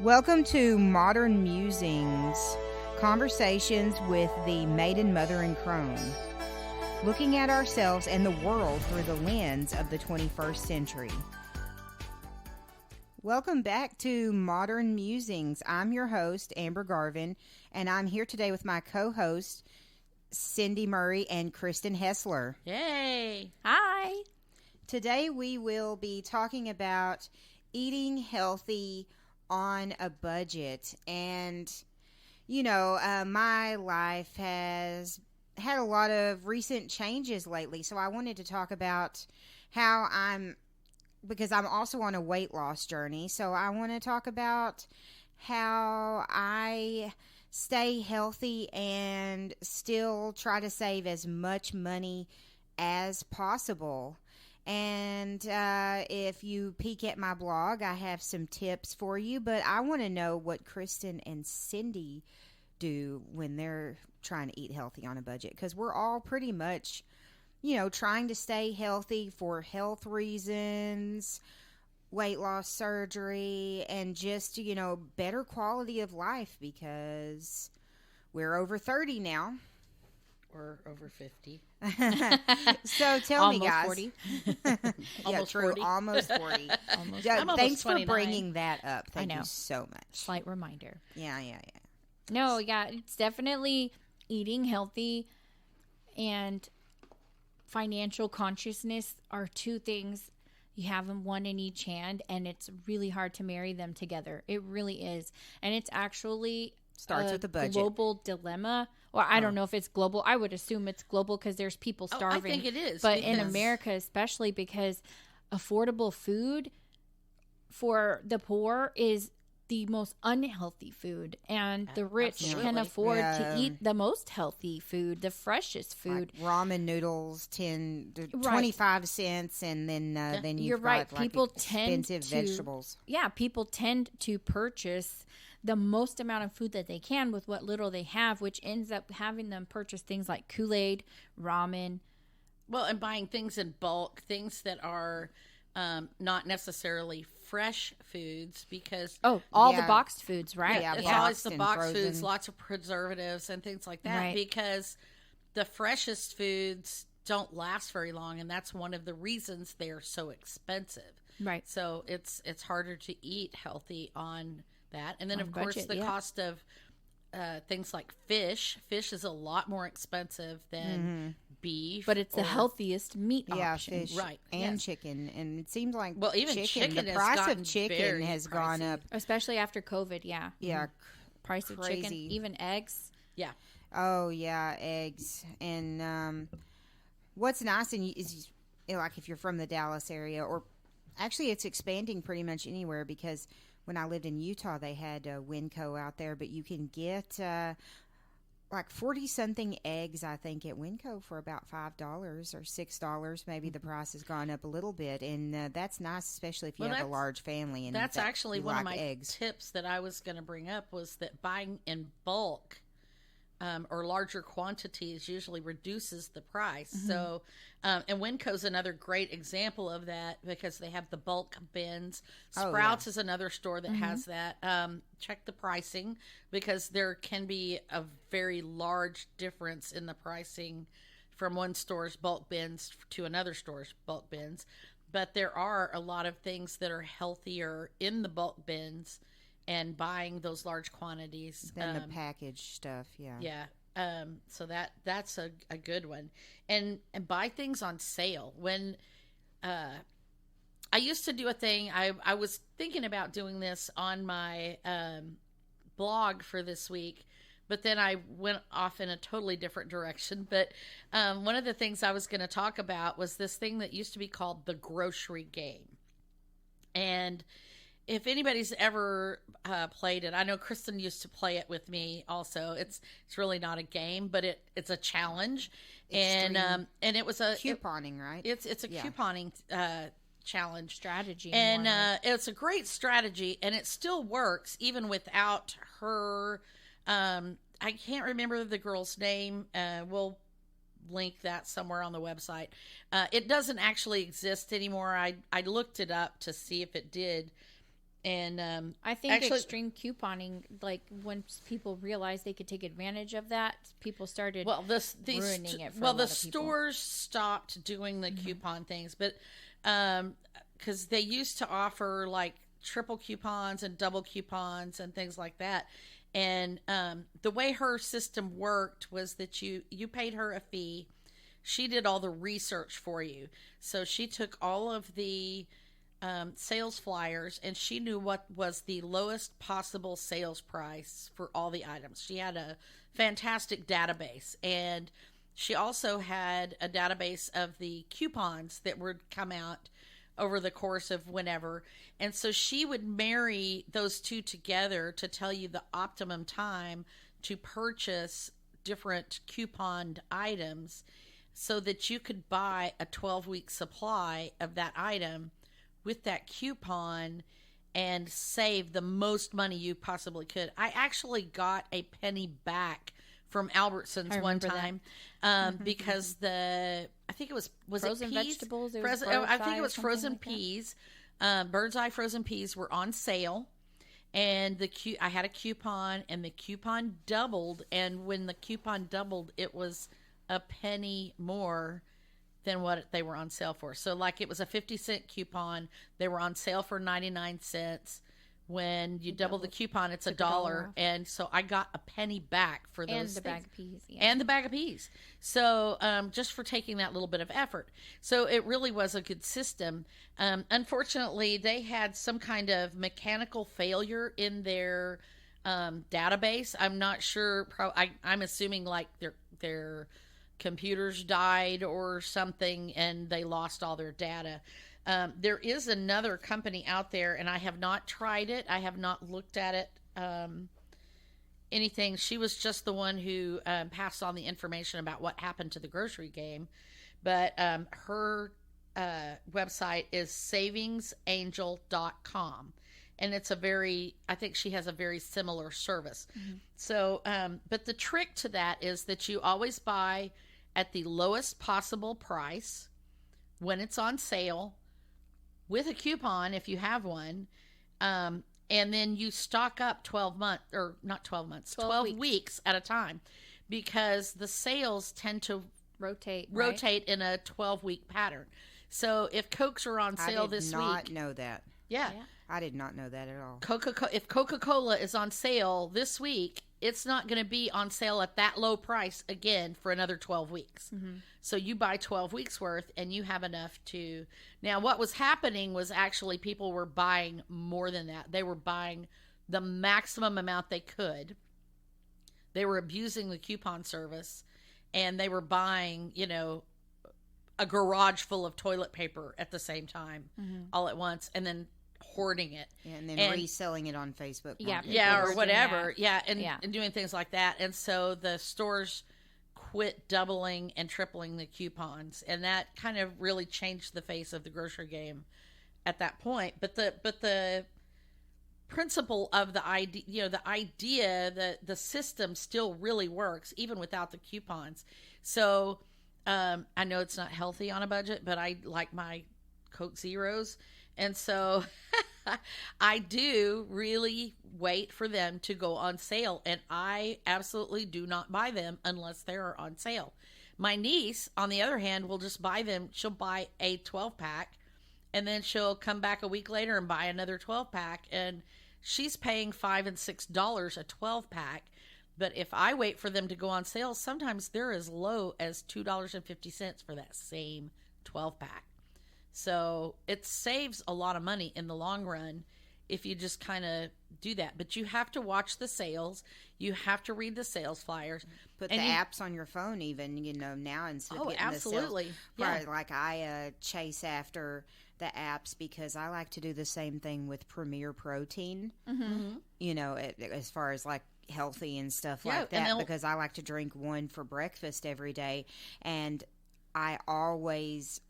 Welcome to Modern Musings, conversations with the maiden, mother, and crone, looking at ourselves and the world through the lens of the 21st century. Welcome back to Modern Musings. I'm your host, Amber Garvin, and I'm here today with my co-hosts, Cindy Murray and Kristen Hessler. Yay! Hi! Today we will be talking about eating healthy on a budget. And, my life has had a lot of recent changes lately. So I wanted to talk about how because I'm also on a weight loss journey. So I want to talk about how I stay healthy and still try to save as much money as possible. And if you peek at my blog, I have some tips for you. But I want to know what Kristen and Cindy do when they're trying to eat healthy on a budget. Because we're all pretty much, trying to stay healthy for health reasons, weight loss surgery, and just, better quality of life because we're over 30 now. Or over 50. So tell me, guys. 40. Almost true, 40. Almost 40. Almost. Yeah, I'm almost thanks 29. for bringing that up. Thank I know. you so much. Slight reminder. Yeah. No, yeah, it's definitely eating healthy and financial consciousness are two things. You have them one in each hand, and it's really hard to marry them together. It really is. And it's actually Starts with the budget. Global dilemma. Well, I don't know if it's global. I would assume it's global because there's people starving. I think it is. But in America, especially because affordable food for the poor is the most unhealthy food. And the rich Absolutely. can afford to eat the most healthy food, the freshest food. Like ramen noodles, 25 cents, and then You're you've right. got like People expensive vegetables. Yeah, people tend to purchase the most amount of food that they can with what little they have, which ends up having them purchase things like Kool-Aid, ramen. Well, and buying things in bulk, things that are not necessarily fresh foods because... all the boxed foods, right? Yeah, it's boxed always the and boxed frozen. foods, lots of preservatives and things like that Right. because the freshest foods don't last very long, and that's one of the reasons they are so expensive. Right. So it's harder to eat healthy on that. And then, On of course, budget, the yeah. cost of things like fish. Fish is a lot more expensive than beef. But it's the healthiest meat Yeah, option. fish Right, and yes. chicken. And it seems like even chicken the has price gotten of chicken very has gone pricey. up. Especially after COVID, yeah. Yeah, Price of chicken, crazy. even eggs. Yeah. Oh, yeah, eggs. And what's nice is like if you're from the Dallas area, or actually it's expanding pretty much anywhere because when I lived in Utah, they had Winco out there, but you can get like 40-something eggs, I think, at Winco for about $5 or $6. Maybe the price has gone up a little bit, and that's nice, especially if you have a large family. And That's that actually you one of like my eggs. tips that I was going to bring up was that buying in bulk or larger quantities usually reduces the price. So, and Winco's another great example of that because they have the bulk bins. Sprouts is another store that has that. Check the pricing because there can be a very large difference in the pricing from one store's bulk bins to another store's bulk bins. But there are a lot of things that are healthier in the bulk bins and buying those large quantities Then the packaged stuff, yeah. Yeah. So that's a good one. And buy things on sale. When I used to do a thing, I was thinking about doing this on my blog for this week, but then I went off in a totally different direction. But one of the things I was going to talk about was this thing that used to be called the grocery game. And if anybody's ever played it, I know Kristen used to play it with me also. It's really not a game, but it's a challenge. And it was a couponing, right? It's a couponing challenge Strategy. and it's a great strategy, and it still works even without her. I can't remember the girl's name. We'll link that somewhere on the website. It doesn't actually exist anymore. I looked it up to see if it did. And I think actually, extreme couponing, like once people realized they could take advantage of that, people started ruining it for a lot the of people. stores stopped doing the coupon things, but because they used to offer like triple coupons and double coupons and things like that. And the way her system worked was that you paid her a fee. She did all the research for you. So she took all of the sales flyers, and she knew what was the lowest possible sales price for all the items. She had a fantastic database, and she also had a database of the coupons that would come out over the course of whenever. And so she would marry those two together to tell you the optimum time to purchase different couponed items so that you could buy a 12-week supply of that item with that coupon and save the most money you possibly could. I actually got a penny back from Albertsons one time because I think it was frozen it peas? vegetables. I think it was frozen peas. Bird's eye frozen peas were on sale, and I had a coupon, and the coupon doubled. And when the coupon doubled, it was a penny more than what they were on sale for. So like it was a 50-cent coupon. They were on sale for 99 cents. When you double the coupon, it's $1. And so I got a penny back for those and the things. bag of peas. Yeah. And the bag of peas. So just for taking that little bit of effort. So it really was a good system. Unfortunately, they had some kind of mechanical failure in their database. I'm not sure. I'm assuming like their computers died or something, and they lost all their data. There is another company out there, and I have not tried it. I have not looked at it. Anything. She was just the one who passed on the information about what happened to the grocery game. But her website is savingsangel.com. And it's I think she has a very similar service. Mm-hmm. So, but the trick to that is that you always buy at the lowest possible price when it's on sale with a coupon if you have one. And then you stock up 12 weeks at a time, because the sales tend to rotate in a 12-week pattern. So if Cokes are on sale this week. I did not know that. Yeah. I did not know that at all. If Coca-Cola is on sale this week, it's not going to be on sale at that low price again for another 12 weeks. Mm-hmm. So you buy 12 weeks worth, and you have enough to... Now, what was happening was actually people were buying more than that. They were buying the maximum amount they could. They were abusing the coupon service, and they were buying, a garage full of toilet paper at the same time, all at once, and then hoarding it. Yeah, and then reselling it on Facebook. Or whatever. And doing things like that. And so the stores quit doubling and tripling the coupons, and that kind of really changed the face of the grocery game at that point. But the principle of the idea that the system still really works even without the coupons. So I know it's not healthy on a budget, but I like my Coke Zeros. And so I do really wait for them to go on sale, and I absolutely do not buy them unless they're on sale. My niece, on the other hand, will just buy them. She'll buy a 12-pack, and then she'll come back a week later and buy another 12-pack, and she's paying $5 and $6 a 12-pack. But if I wait for them to go on sale, sometimes they're as low as $2.50 for that same 12-pack. So it saves a lot of money in the long run if you just kind of do that. But you have to watch the sales. You have to read the sales flyers. Put the apps on your phone even, now instead of getting absolutely. the sales. Yeah. Like I chase after the apps because I like to do the same thing with Premier Protein, as far as like healthy and stuff like that, because I like to drink one for breakfast every day. And I always...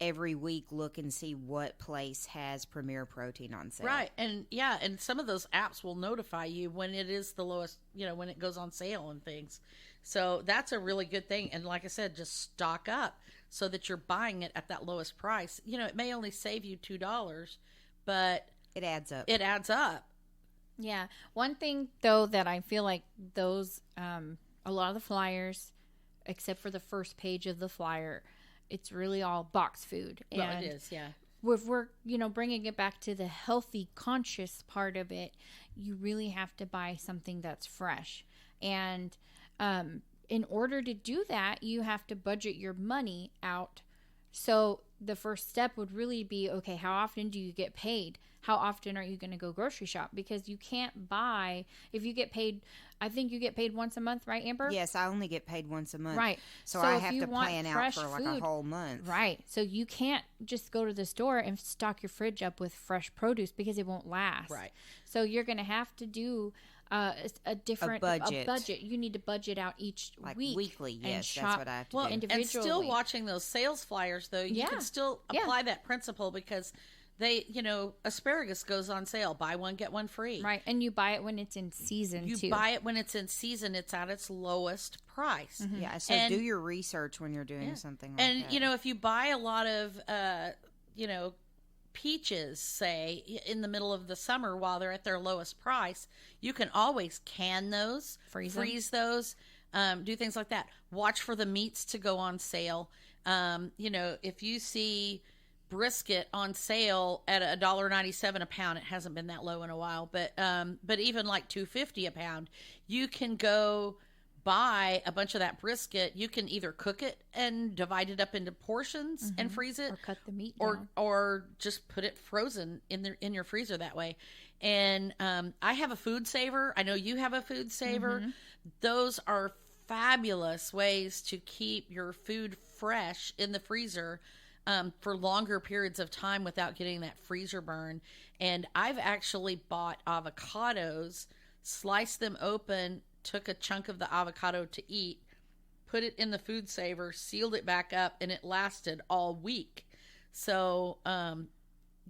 every week look and see what place has Premier Protein on sale. Right. And some of those apps will notify you when it is the lowest, when it goes on sale and things. So that's a really good thing. And like I said, just stock up so that you're buying it at that lowest price. It may only save you $2, but It adds up. It adds up. Yeah. One thing, though, that I feel like those, a lot of the flyers, except for the first page of the flyer, it's really all box food. Well, And it is, yeah. if we're, bringing it back to the healthy, conscious part of it, you really have to buy something that's fresh. And in order to do that, you have to budget your money out. So the first step would really be, okay, how often do you get paid? How often are you going to go grocery shop? Because you can't buy, if you get paid, I think you get paid once a month, right, Amber? Yes, I only get paid once a month. Right. So I have to plan out for like a whole month. Right. So you can't just go to the store and stock your fridge up with fresh produce because it won't last. Right. So you're going to have to do a different budget. You need to budget out each week. Weekly, yes. And That's shop what I have to do. And still watching those sales flyers, though, you can still apply that principle because they, asparagus goes on sale. Buy one, get one free. Right. And you buy it when it's in season, You buy it when it's in season. It's at its lowest price. Mm-hmm. Yeah. So do your research when you're doing something like that. And, if you buy a lot of, peaches, say, in the middle of the summer while they're at their lowest price, you can always can those, freeze those, do things like that. Watch for the meats to go on sale. If you see brisket on sale at $1.97 a pound, it hasn't been that low in a while, but even like $2.50 a pound, you can go buy a bunch of that brisket. You can either cook it and divide it up into portions and freeze it, or cut the meat down. or just put it frozen in your freezer that way. And I have a food saver. I know you have a food saver. Those are fabulous ways to keep your food fresh in the freezer for longer periods of time without getting that freezer burn. And I've actually bought avocados, sliced them open, took a chunk of the avocado to eat, put it in the food saver, sealed it back up, and it lasted all week. So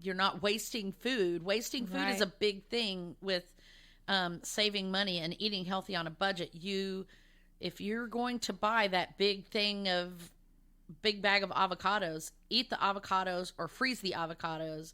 you're not wasting food. Wasting food is a big thing with saving money and eating healthy on a budget. If you're going to buy that big bag of avocados, eat the avocados or freeze the avocados,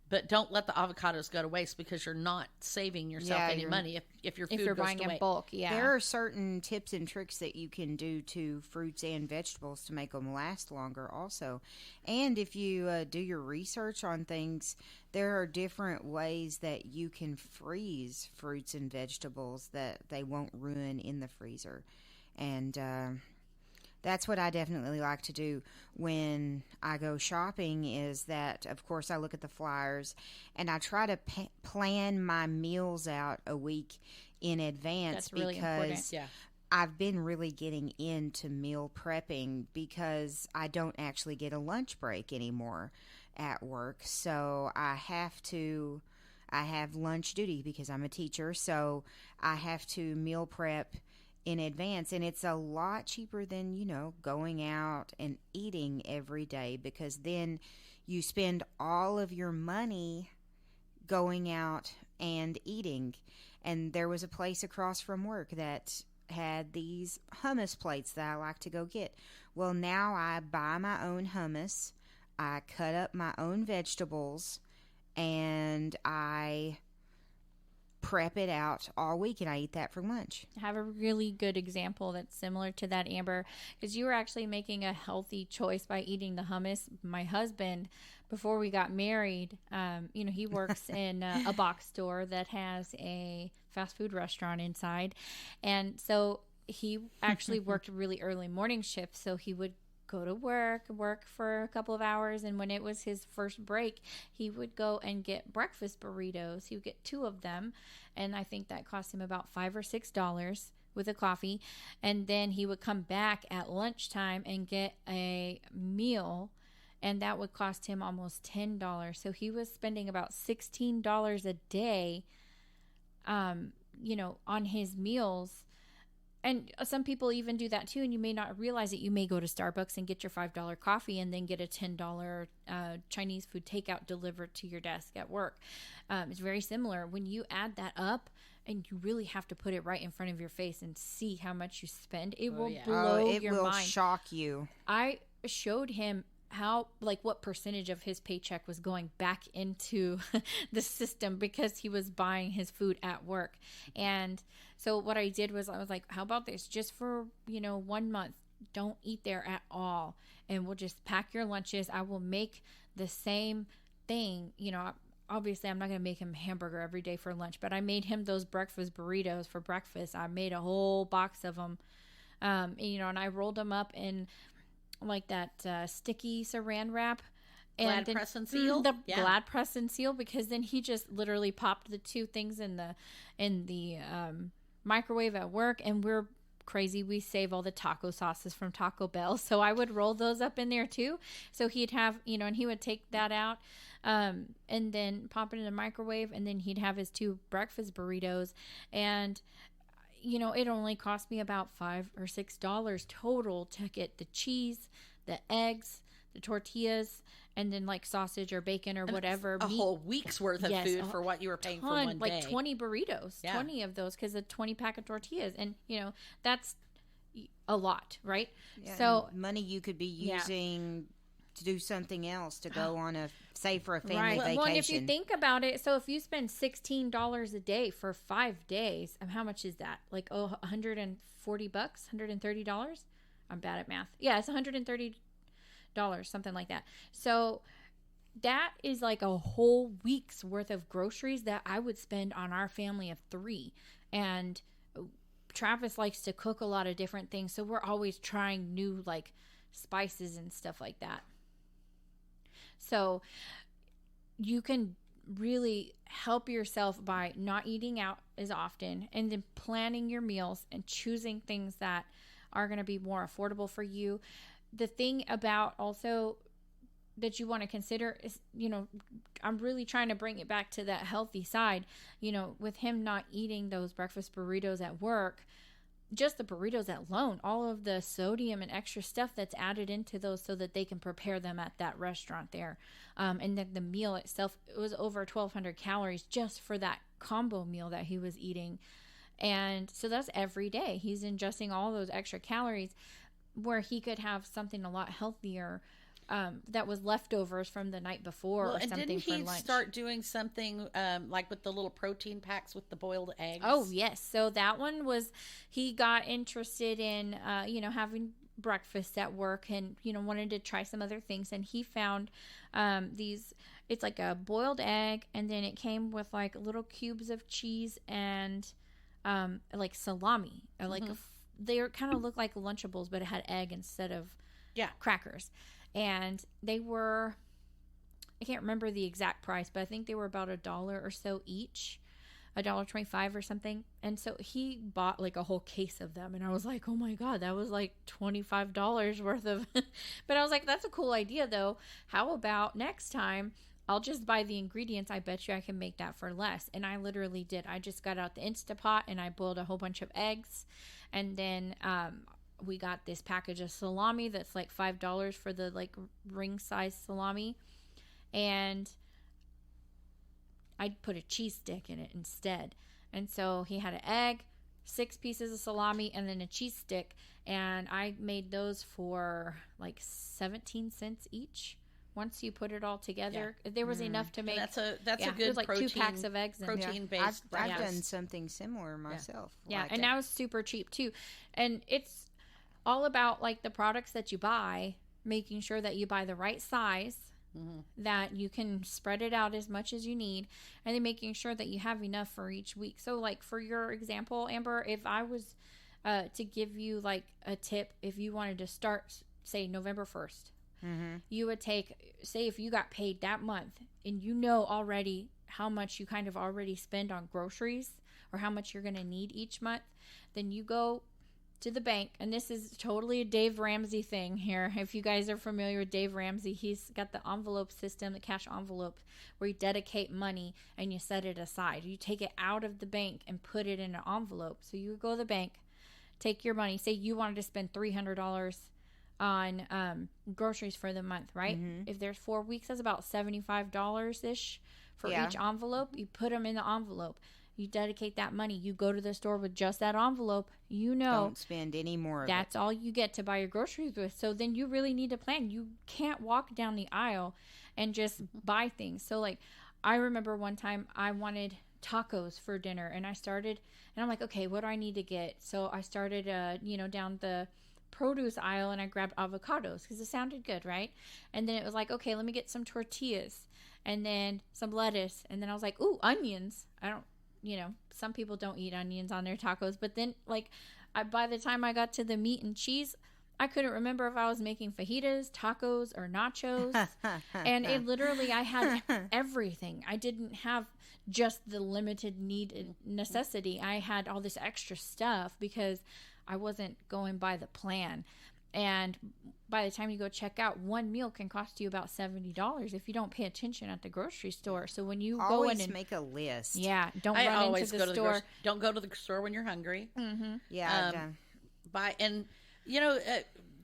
but don't let the avocados go to waste because you're not saving yourself any money if your food if you're goes buying to in waste. bulk. Yeah, there are certain tips and tricks that you can do to fruits and vegetables to make them last longer also. And if you do your research on things, there are different ways that you can freeze fruits and vegetables that they won't ruin in the freezer. And that's what I definitely like to do when I go shopping is that, of course, I look at the flyers and I try to plan my meals out a week in advance. That's really important. Yeah. I've been really getting into meal prepping because I don't actually get a lunch break anymore at work. So I have lunch duty because I'm a teacher. So I have to meal prep in advance, and it's a lot cheaper than going out and eating every day, because then you spend all of your money going out and eating. And there was a place across from work that had these hummus plates that I like to go get. Well, now I buy my own hummus, I cut up my own vegetables, and I prep it out all week, and I eat that for lunch. I have a really good example that's similar to that, Amber, because you were actually making a healthy choice by eating the hummus. My husband, before we got married, he works in a box store that has a fast food restaurant inside, and so he actually worked a really early morning shift, so he would go to work for a couple of hours, and when it was his first break, he would go and get breakfast burritos. He would get 2 of them, and I think that cost him about $5 or $6 with a coffee. And then he would come back at lunchtime and get a meal, and that would cost him almost $10. So he was spending about $16 a day, on his meals. And some people even do that too, and you may not realize it. You may go to Starbucks and get your $5 coffee and then get a $10 Chinese food takeout delivered to your desk at work. It's very similar. When you add that up, and you really have to put it right in front of your face and see how much you spend, it will blow your mind. It will shock you. I showed him how, like, what percentage of his paycheck was going back into the system because he was buying his food at work. And so what I did was I was like, how about this? Just for, 1 month, don't eat there at all. And we'll just pack your lunches. I will make the same thing. Obviously I'm not going to make him hamburger every day for lunch, but I made him those breakfast burritos for breakfast. I made a whole box of them. And I rolled them up in like that sticky saran wrap. Glad press and seal? Glad press and seal, because then he just literally popped the two things in the microwave at work, and we're crazy. We save all the taco sauces from Taco Bell, so I would roll those up in there too. So he'd have, and he would take that out and then pop it in the microwave, and then he'd have his 2 breakfast burritos. And it only cost me about $5 or $6 total to get the cheese, the eggs, the tortillas, and then like sausage or bacon or whatever. A whole week's worth of food for what you were paying for one day. Like 20 burritos, 20 of those, because a 20 pack of tortillas. And, that's a lot, right? Yeah, so money you could be using to do something else, to go on for a family vacation. Well, and if you think about it, so if you spend $16 a day for 5 days, how much is that? Like, $140, $130? I'm bad at math. Yeah, it's $130, something like that. So that is like a whole week's worth of groceries that I would spend on our family of 3. And Travis likes to cook a lot of different things, so we're always trying new like spices and stuff like that. So you can really help yourself by not eating out as often, and then planning your meals and choosing things that are going to be more affordable for you. The thing about also that you want to consider is, I'm really trying to bring it back to that healthy side. With him not eating those breakfast burritos at work, just the burritos alone, all of the sodium and extra stuff that's added into those so that they can prepare them at that restaurant there. And then the meal itself, it was over 1,200 calories just for that combo meal that he was eating. And so that's every day. He's ingesting all those extra calories, where he could have something a lot healthier that was leftovers from the night before, or something for lunch. Didn't he start doing something like with the little protein packs with the boiled eggs? Oh, yes. So that one was, he got interested in, having breakfast at work, and, wanted to try some other things. And he found these, it's like a boiled egg, and then it came with like little cubes of cheese and like salami, or like they kind of look like Lunchables, but it had egg instead of crackers. And they were, I can't remember the exact price, but I think they were about $1 or so each, $1.25 or something. And so he bought like a whole case of them, and I was like, oh my God, that was like $25 worth of, but I was like, that's a cool idea though. How about next time I'll just buy the ingredients. I bet you I can make that for less. And I literally did. I just got out the Instapot and I boiled a whole bunch of eggs, and then we got this package of salami that's like $5 for the like ring size salami, and I put a cheese stick in it instead. And so he had an egg, 6 pieces of salami, and then a cheese stick, and I made those for like 17 cents each. Once you put it all together, there was enough to make. That's a good like protein, 2 packs of eggs. Protein based. I've done something similar myself. Yeah, and that was super cheap too. And it's all about like the products that you buy, making sure that you buy the right size, that you can spread it out as much as you need, and then making sure that you have enough for each week. So like for your example, Amber, if I was to give you like a tip, if you wanted to start, say November 1st, you would take, say if you got paid that month and you know already how much you kind of already spend on groceries or how much you're going to need each month, then you go to the bank. And this is totally a Dave Ramsey thing here. If you guys are familiar with Dave Ramsey, he's got the envelope system, the cash envelope, where you dedicate money and you set it aside. You take it out of the bank and put it in an envelope. So you go to the bank, take your money, say you wanted to spend $300 on groceries for the month, right? If there's 4 weeks, that's about $75 ish for each envelope. You put them in the envelope. You dedicate that money. You go to the store with just that envelope. You know, don't spend any more of that's all you get to buy your groceries with. So then you really need to plan. You can't walk down the aisle and just buy things. So like, I remember one time I wanted tacos for dinner, and I'm like, okay, what do I need to get? So I started, down the produce aisle, and I grabbed avocados because it sounded good, right? And then it was like, okay, let me get some tortillas, and then some lettuce, and then I was like, ooh, onions. Some people don't eat onions on their tacos, but then by the time I got to the meat and cheese, I couldn't remember if I was making fajitas, tacos, or nachos. And it literally, I had everything. I didn't have just the limited necessity. I had all this extra stuff because I wasn't going by the plan. And by the time you go check out, one meal can cost you about $70 if you don't pay attention at the grocery store. So when you go in and make a list. Yeah, don't run into the store. Don't go to the store when you're hungry. Mm-hmm. Yeah.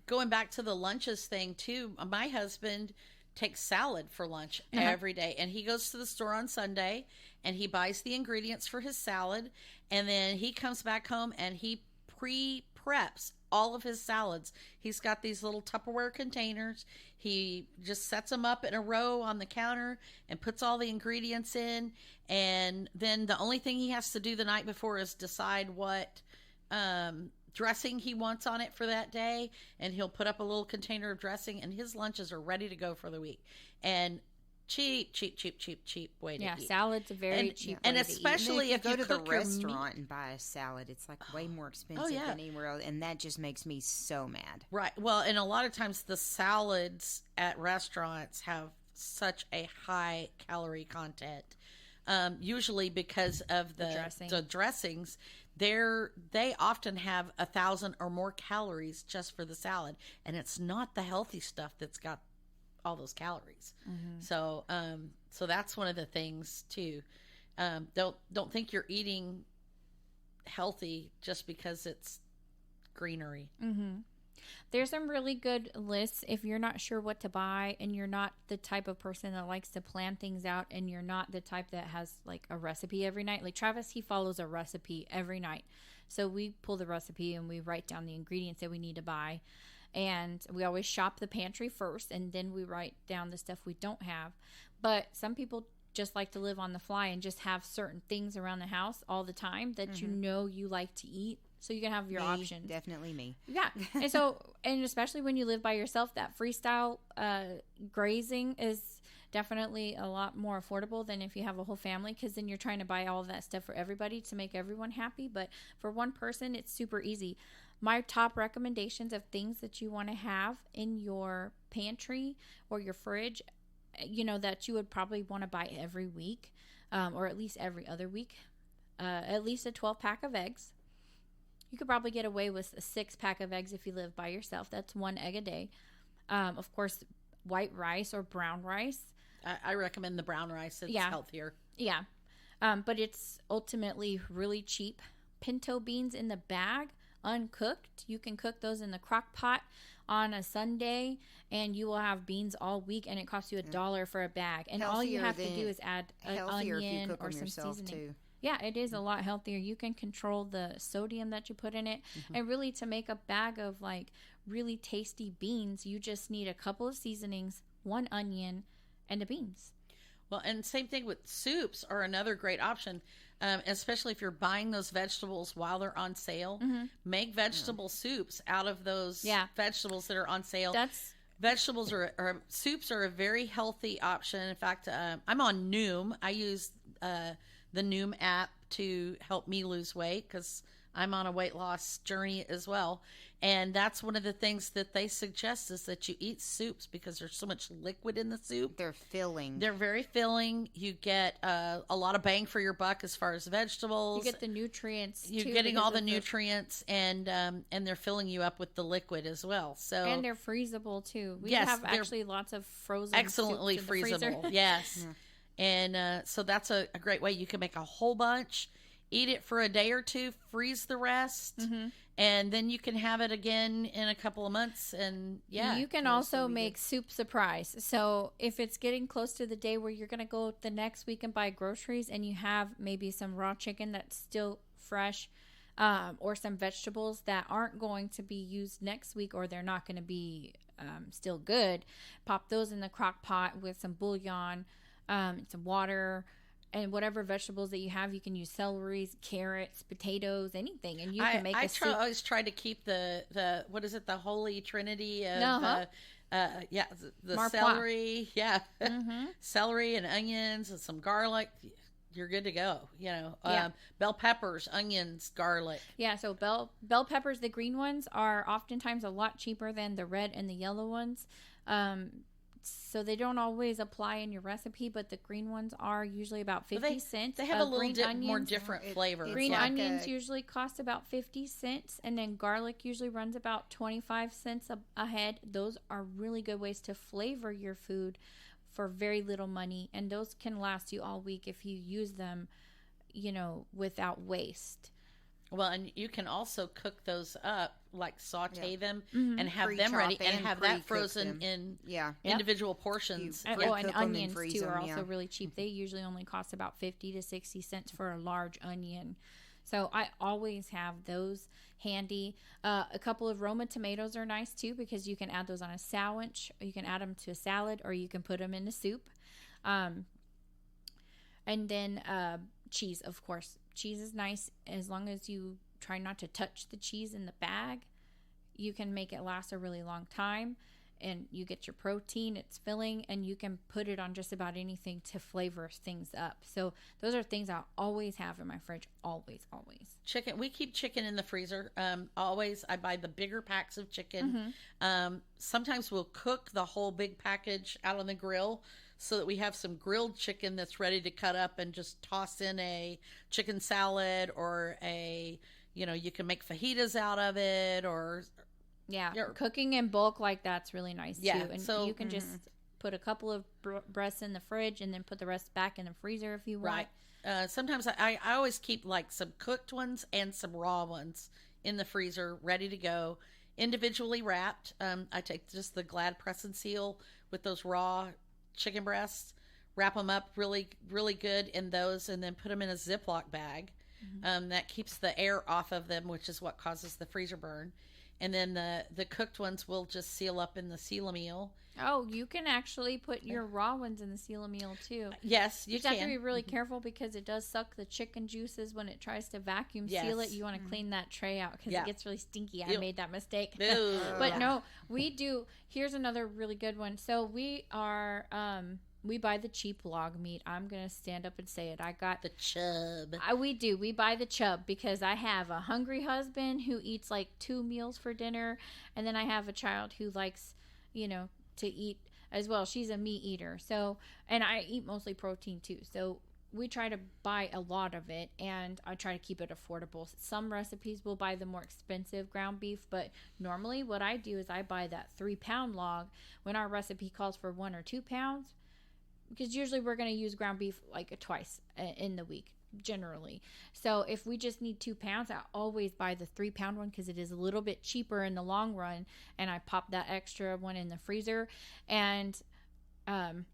Going back to the lunches thing too, my husband takes salad for lunch every day, and he goes to the store on Sunday and he buys the ingredients for his salad, and then he comes back home and he pre-preps all of his salads. He's got these little Tupperware containers. He just sets them up in a row on the counter and puts all the ingredients in, and then the only thing he has to do the night before is decide what dressing he wants on it for that day, and he'll put up a little container of dressing, and his lunches are ready to go for the week. And cheap way to eat. Yeah, salad's a very cheap way and to especially eat. if you you go to the cook your restaurant and buy a salad, it's like way more expensive than anywhere else, and that just makes me so mad. Right. Well, and a lot of times the salads at restaurants have such a high calorie content, usually because of the dressings. They often have 1,000 or more calories just for the salad, and it's not the healthy stuff that's got all those calories. Mm-hmm. So that's one of the things too. Don't think you're eating healthy just because it's greenery. Mm-hmm. There's some really good lists if you're not sure what to buy and you're not the type of person that likes to plan things out, and you're not the type that has like a recipe every night. Like Travis, he follows a recipe every night. So we pull the recipe and we write down the ingredients that we need to buy. And we always shop the pantry first, and then we write down the stuff we don't have. But some people just like to live on the fly and just have certain things around the house all the time that you like to eat. So you can have your options. Definitely me. Yeah. And especially when you live by yourself, that freestyle grazing is definitely a lot more affordable than if you have a whole family, because then you're trying to buy all of that stuff for everybody to make everyone happy. But for one person, it's super easy. My top recommendations of things that you want to have in your pantry or your fridge, that you would probably want to buy every week, or at least every other week, at least a 12-pack of eggs. You could probably get away with a 6-pack of eggs if you live by yourself. That's 1 egg a day. Of course, white rice or brown rice. I recommend the brown rice. It's healthier. Yeah. But it's ultimately really cheap. Pinto beans in the bag, uncooked. You can cook those in the crock pot on a Sunday, and you will have beans all week, and it costs you $1 for a bag. And all you have to do is add an onion or some seasoning. Too. Yeah, it is a lot healthier. You can control the sodium that you put in it. Mm-hmm. And really, to make a bag of like really tasty beans, you just need a couple of seasonings, 1 onion, and the beans. Well, and same thing with soups are another great option, especially if you're buying those vegetables while they're on sale. Mm-hmm. Make vegetable soups out of those vegetables that are on sale. Vegetables soups are a very healthy option. In fact, I'm on Noom. I use the Noom app to help me lose weight because I'm on a weight loss journey as well. And that's one of the things that they suggest is that you eat soups because there's so much liquid in the soup. They're filling. They're very filling. You get a lot of bang for your buck as far as vegetables. You get the nutrients. You're getting all the nutrients, and they're filling you up with the liquid as well. So and they're freezable too. We have actually lots of frozen excellently soups in freezable. Yes. Yeah. And so that's a great way. You can make a whole bunch eat it for a day or two, freeze the rest, and then you can have it again in a couple of months. And you can also make soup surprise. So if it's getting close to the day where you're going to go the next week and buy groceries, and you have maybe some raw chicken that's still fresh, or some vegetables that aren't going to be used next week, or they're not going to be still good, pop those in the crock pot with some bouillon, some water, and whatever vegetables that you have. You can use celery, carrots, potatoes, anything, and you can make a soup. I always try to keep the what is it, the holy trinity of the celery, celery and onions and some garlic. You're good to go. Bell peppers, onions, garlic. Yeah, so bell peppers, the green ones, are oftentimes a lot cheaper than the red and the yellow ones. So they don't always apply in your recipe, but the green ones are usually about 50 cents. They have a little more different flavor. Green onions usually cost about 50 cents, and then garlic usually runs about 25 cents a head. Those are really good ways to flavor your food for very little money, and those can last you all week if you use them, without waste. Well, and you can also cook those up, like saute them and have them ready, and have that frozen in individual portions. And onions too are also really cheap. They usually only cost about 50 to 60 cents for a large onion. So I always have those handy. A couple of Roma tomatoes are nice too, because you can add those on a sandwich, or you can add them to a salad, or you can put them in a soup. And then cheese, of course. Cheese is nice as long as you try not to touch the cheese in the bag. You can make it last a really long time, and you get your protein, it's filling, and you can put it on just about anything to flavor things up. So those are things I always have in my fridge. Always. Chicken. We keep chicken in the freezer. Always. I buy the bigger packs of chicken. Sometimes we'll cook the whole big package out on the grill, so that we have some grilled chicken that's ready to cut up and just toss in a chicken salad, or you can make fajitas out of it, or cooking in bulk like that's really nice too. And so you can just put a couple of breasts in the fridge and then put the rest back in the freezer if you want. Right. Sometimes I always keep like some cooked ones and some raw ones in the freezer ready to go, individually wrapped. I take just the Glad press and seal with those raw chicken breasts, wrap them up really, really good in those, and then put them in a Ziploc bag. That keeps the air off of them, which is what causes the freezer burn. And then the cooked ones will just seal up in the Seal-A-Meal. Oh, you can actually put your raw ones in the Seal-A-Meal too. Yes, you can. You have to be really careful, because it does suck the chicken juices when it tries to vacuum seal it. You want to clean that tray out, because it gets really stinky. I made that mistake. But no, we do. Here's another really good one. So we are... we buy the cheap log meat. I'm going to stand up and say it. I got the chub. We do. We buy the chub, because I have a hungry husband who eats like 2 meals for dinner. And then I have a child who likes, to eat as well. She's a meat eater. So, and I eat mostly protein too. So we try to buy a lot of it, and I try to keep it affordable. Some recipes will buy the more expensive ground beef, but normally what I do is I buy that 3-pound log when our recipe calls for 1 or 2 pounds. Because usually we're going to use ground beef like twice in the week, generally. So if we just need 2 pounds, I always buy the 3-pound one, because it is a little bit cheaper in the long run. And I pop that extra one in the freezer. And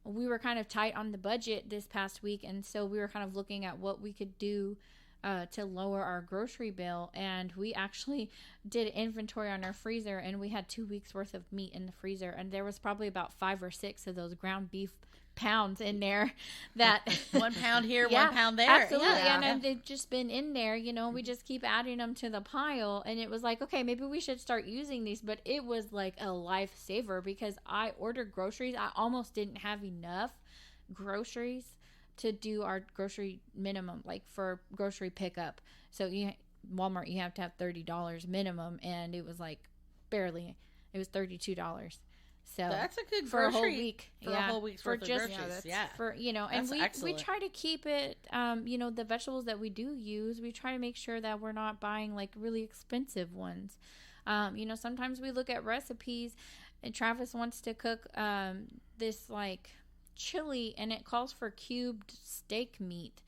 we were kind of tight on the budget this past week. And so we were kind of looking at what we could do to lower our grocery bill. And we actually did inventory on our freezer, and we had 2 weeks worth of meat in the freezer. And there was probably about 5 or 6 of those ground beef pounds in there, that 1 pound here, 1 pound there. Absolutely. And they've just been in there, we just keep adding them to the pile, and it was like, okay, maybe we should start using these. But it was like a lifesaver, because I ordered groceries. I almost didn't have enough groceries to do our grocery minimum, like for grocery pickup. So Walmart, you have to have $30 minimum, and it was like barely, it was $32. So that's a good for grocery, a whole week. For a whole week's worth of groceries. For and we try to keep it. The vegetables that we do use, we try to make sure that we're not buying like really expensive ones. Sometimes we look at recipes, and Travis wants to cook this like chili, and it calls for cubed steak meat.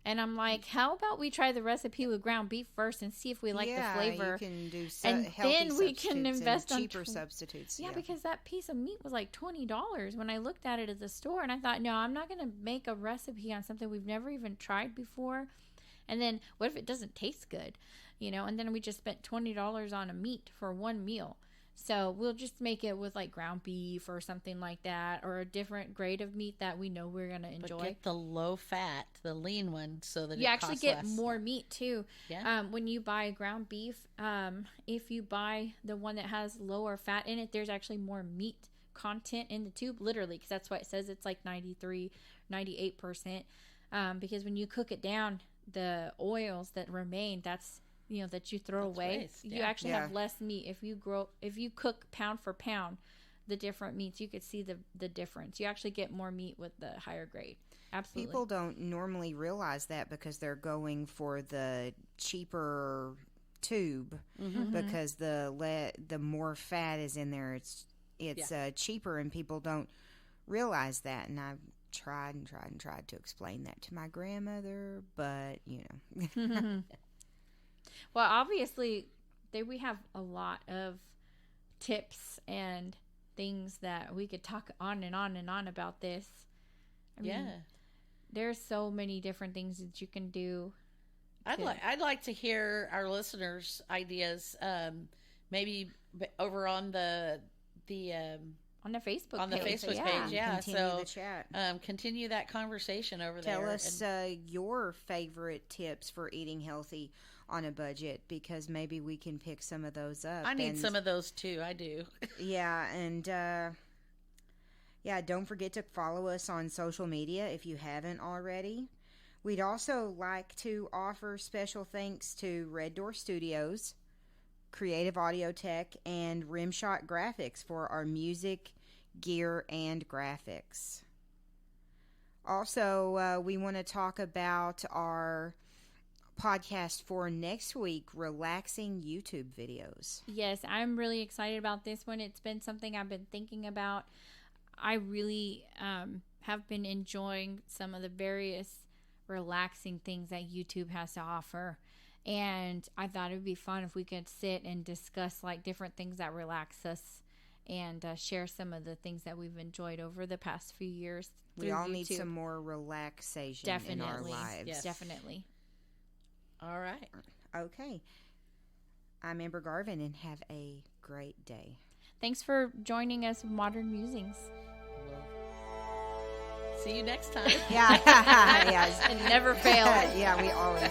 And I'm like, how about we try the recipe with ground beef first and see if we like the flavor. You can do and then we can invest on cheaper substitutes. Yeah, because that piece of meat was like $20 when I looked at it at the store, and I thought, no, I'm not going to make a recipe on something we've never even tried before. And then what if it doesn't taste good? And then we just spent $20 on a meat for one meal. So we'll just make it with like ground beef or something like that, or a different grade of meat that we know we're going to enjoy. But get the low fat, the lean one, so that you it actually costs get less. more meat too. Yeah. When you buy ground beef, if you buy the one that has lower fat in it, there's actually more meat content in the tube, literally, because that's why it says it's like 93, 98%. Because when you cook it down, the oils that remain, that's that you throw away, waste, you actually have less meat. If you cook pound for pound the different meats, you could see the difference. You actually get more meat with the higher grade. Absolutely. People don't normally realize that because they're going for the cheaper tube, because the more fat is in there, it's cheaper, and people don't realize that. And I've tried to explain that to my grandmother, but Well, obviously, we have a lot of tips and things that we could talk on and on and on about this. I mean, there's so many different things that you can do. I'd like to hear our listeners' ideas. Maybe over on the Facebook page. Yeah. Continue the chat. Continue that conversation over there. Tell us your favorite tips for eating healthy on a budget, because maybe we can pick some of those up. I need some of those too. I do. Yeah, and don't forget to follow us on social media if you haven't already. We'd also like to offer special thanks to Red Door Studios, Creative Audio Tech, and Rimshot Graphics for our music, gear, and graphics. Also, we want to talk about our podcast for next week, relaxing YouTube videos. Yes, I'm really excited about this one. It's been something I've been thinking about. I really have been enjoying some of the various relaxing things that YouTube has to offer. And I thought it would be fun if we could sit and discuss like different things that relax us, and share some of the things that we've enjoyed over the past few years. We all YouTube. need some more relaxation in our lives. Yes. Definitely. All right. Okay. I'm Amber Garvin, and have a great day. Thanks for joining us with Modern Musings. See you next time. Yeah. It never fails. Yeah, we always.